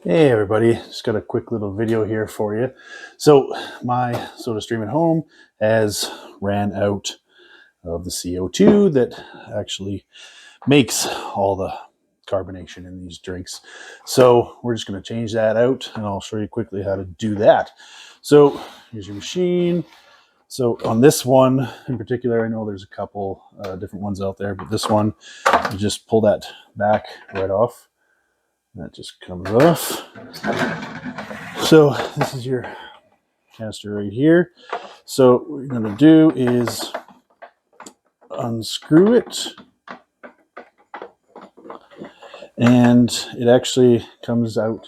Hey everybody, just got a quick little video here for you. So my SodaStream at home has ran out of the CO2 that actually makes all the carbonation in these drinks. So we're just going to change that out, and I'll show you quickly how to do that. So here's your machine. So on this one in particular, I know there's a couple different ones out there, but this one, you just pull that back right off. That just comes off. So this is your canister right here. So what you're going to do is unscrew it, and it actually comes out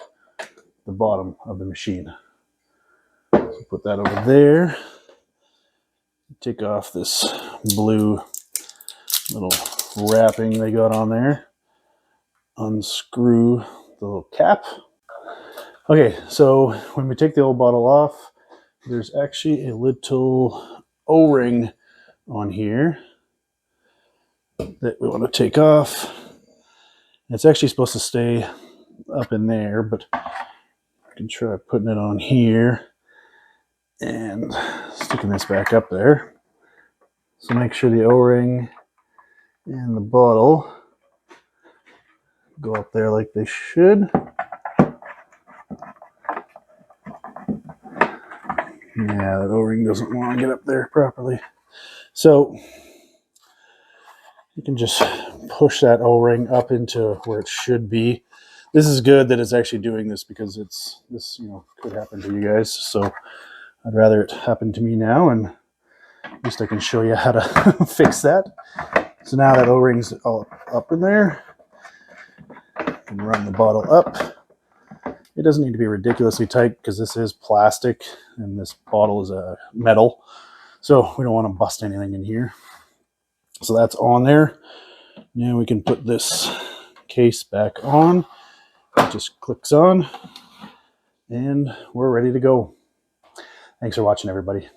the bottom of the machine. So put that over there. Take off this blue little wrapping they got on there. Unscrew the little cap. Okay, so when we take the old bottle off, there's actually a little O-ring on here that we want to take off. It's actually supposed to stay up in there, but I can try putting it on here and sticking this back up there. So make sure the O-ring and the bottle go up there like they should. Yeah, that O-ring doesn't want to get up there properly. So you can just push that O-ring up into where it should be. This is good that it's actually doing this, because this could happen to you guys. So I'd rather it happen to me now, and at least I can show you how to fix that. So now that O-ring's all up in there, you can run the bottle up. It doesn't need to be ridiculously tight, because this is plastic and this bottle is a metal. So we don't want to bust anything in here. So that's on there. Now we can put this case back on. It just clicks on, and we're ready to go. Thanks for watching, everybody.